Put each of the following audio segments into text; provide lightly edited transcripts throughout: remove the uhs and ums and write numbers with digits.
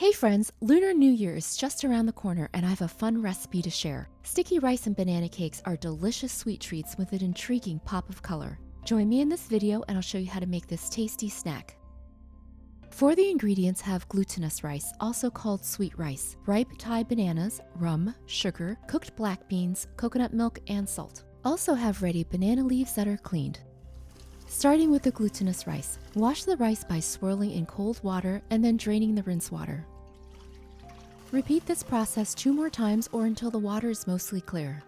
Hey friends, Lunar New Year is just around the corner and I have a fun recipe to share. Sticky rice and banana cakes are delicious sweet treats with an intriguing pop of color. Join me in this video and I'll show you how to make this tasty snack. For the ingredients have glutinous rice, also called sweet rice, ripe Thai bananas, rum, sugar, cooked black beans, coconut milk, and salt. Also have ready banana leaves that are cleaned. Starting with the glutinous rice, wash the rice by swirling in cold water and then draining the rinse water. Repeat this process 2 more times or until the water is mostly clear.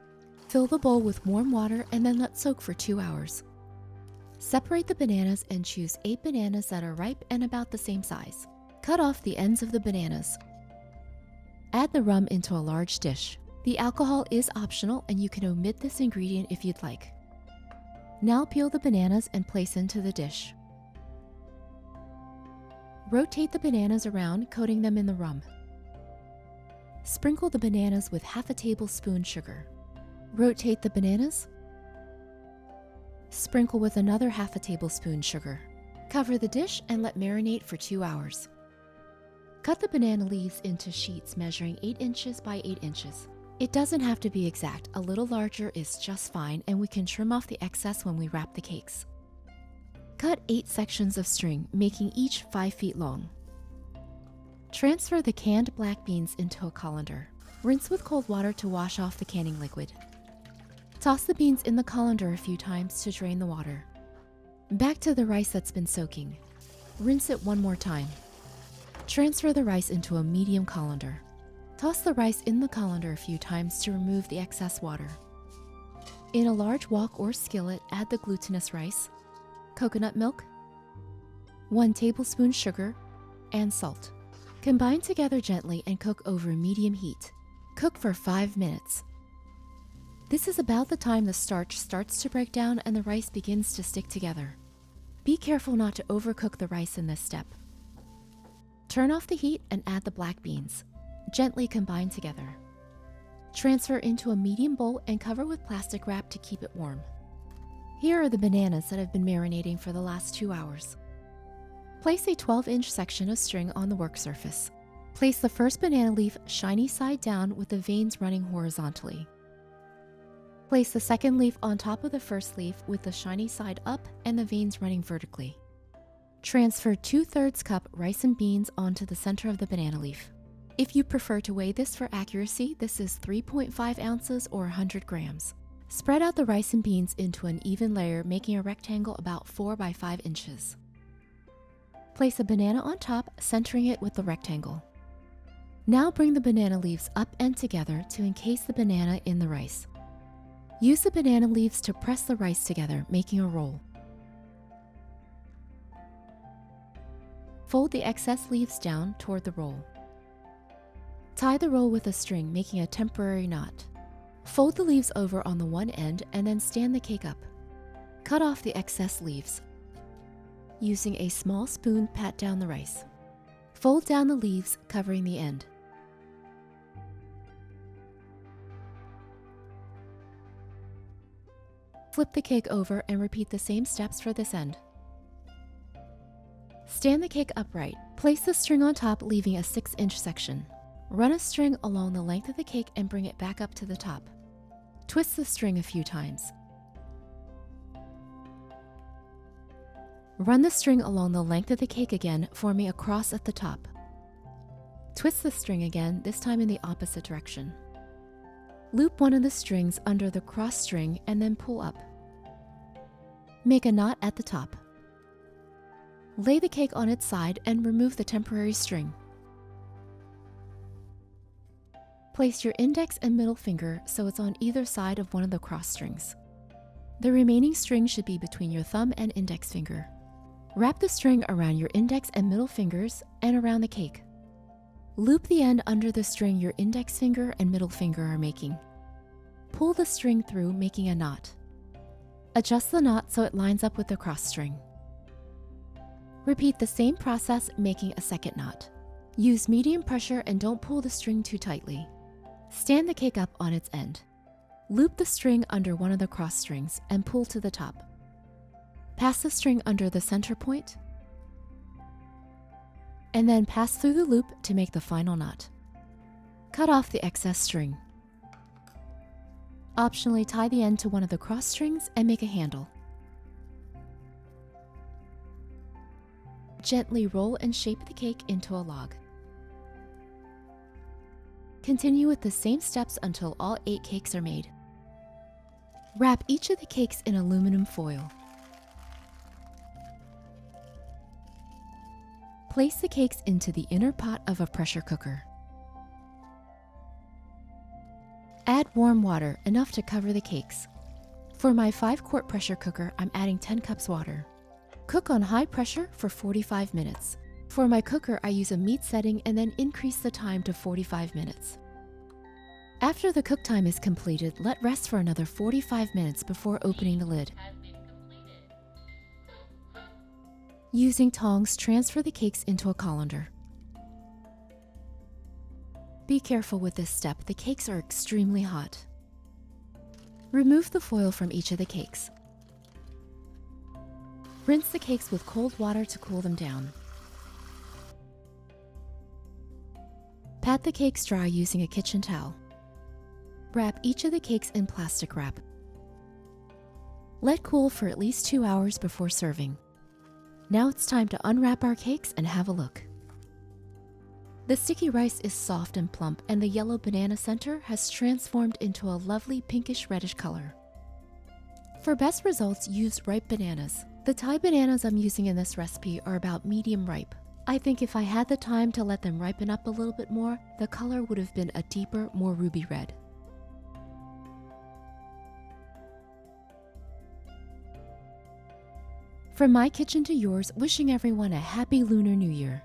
Fill the bowl with warm water and then let soak for 2 hours. Separate the bananas and choose 8 bananas that are ripe and about the same size. Cut off the ends of the bananas. Add the rum into a large dish. The alcohol is optional and you can omit this ingredient if you'd like. Now peel the bananas and place into the dish. Rotate the bananas around, coating them in the rum. Sprinkle the bananas with half a tablespoon sugar. Rotate the bananas. Sprinkle with another half a tablespoon sugar. Cover the dish and let marinate for 2 hours. Cut the banana leaves into sheets measuring 8 inches by 8 inches. It doesn't have to be exact, a little larger is just fine and we can trim off the excess when we wrap the cakes. Cut 8 sections of string, making each 5 feet long. Transfer the canned black beans into a colander. Rinse with cold water to wash off the canning liquid. Toss the beans in the colander a few times to drain the water. Back to the rice that's been soaking. Rinse it 1 more time. Transfer the rice into a medium colander. Toss the rice in the colander a few times to remove the excess water. In a large wok or skillet, add the glutinous rice, coconut milk, 1 tablespoon sugar, and salt. Combine together gently and cook over medium heat. Cook for 5 minutes. This is about the time the starch starts to break down and the rice begins to stick together. Be careful not to overcook the rice in this step. Turn off the heat and add the black beans. Gently combine together. Transfer into a medium bowl and cover with plastic wrap to keep it warm. Here are the bananas that have been marinating for the last 2 hours. Place a 12-inch section of string on the work surface. Place the first banana leaf shiny side down with the veins running horizontally. Place the second leaf on top of the first leaf with the shiny side up and the veins running vertically. Transfer 2/3 cup rice and beans onto the center of the banana leaf. If you prefer to weigh this for accuracy, this is 3.5 ounces or 100 grams. Spread out the rice and beans into an even layer, making a rectangle about 4 by 5 inches. Place a banana on top, centering it with the rectangle. Now bring the banana leaves up and together to encase the banana in the rice. Use the banana leaves to press the rice together, making a roll. Fold the excess leaves down toward the roll. Tie the roll with a string, making a temporary knot. Fold the leaves over on the one end and then stand the cake up. Cut off the excess leaves. Using a small spoon, pat down the rice. Fold down the leaves, covering the end. Flip the cake over and repeat the same steps for this end. Stand the cake upright. Place the string on top, leaving a 6-inch section. Run a string along the length of the cake and bring it back up to the top. Twist the string a few times. Run the string along the length of the cake again, forming a cross at the top. Twist the string again, this time in the opposite direction. Loop one of the strings under the cross string and then pull up. Make a knot at the top. Lay the cake on its side and remove the temporary string. Place your index and middle finger so it's on either side of one of the cross strings. The remaining string should be between your thumb and index finger. Wrap the string around your index and middle fingers and around the cake. Loop the end under the string your index finger and middle finger are making. Pull the string through, making a knot. Adjust the knot so it lines up with the cross string. Repeat the same process, making a second knot. Use medium pressure and don't pull the string too tightly. Stand the cake up on its end. Loop the string under one of the cross strings and pull to the top. Pass the string under the center point and then pass through the loop to make the final knot. Cut off the excess string. Optionally tie the end to one of the cross strings and make a handle. Gently roll and shape the cake into a log. Continue with the same steps until all 8 cakes are made. Wrap each of the cakes in aluminum foil. Place the cakes into the inner pot of a pressure cooker. Add warm water, enough to cover the cakes. For my 5-quart pressure cooker, I'm adding 10 cups water. Cook on high pressure for 45 minutes. For my cooker, I use a meat setting and then increase the time to 45 minutes. After the cook time is completed, let rest for another 45 minutes before opening the lid. Using tongs, transfer the cakes into a colander. Be careful with this step, the cakes are extremely hot. Remove the foil from each of the cakes. Rinse the cakes with cold water to cool them down. Pat the cakes dry using a kitchen towel. Wrap each of the cakes in plastic wrap. Let cool for at least 2 hours before serving. Now it's time to unwrap our cakes and have a look. The sticky rice is soft and plump, and the yellow banana center has transformed into a lovely pinkish reddish color. For best results, use ripe bananas. The Thai bananas I'm using in this recipe are about medium ripe. I think if I had the time to let them ripen up a little bit more, the color would have been a deeper, more ruby red. From my kitchen to yours, wishing everyone a happy Lunar New Year.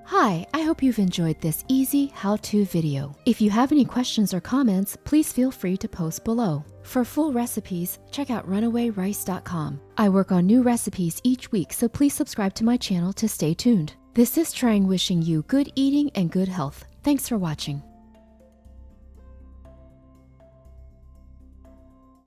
Hi, I hope you've enjoyed this easy how-to video. If you have any questions or comments, please feel free to post below. For full recipes, check out RunAwayRice.com. I work on new recipes each week, so please subscribe to my channel to stay tuned. This is Trang wishing you good eating and good health. Thanks for watching.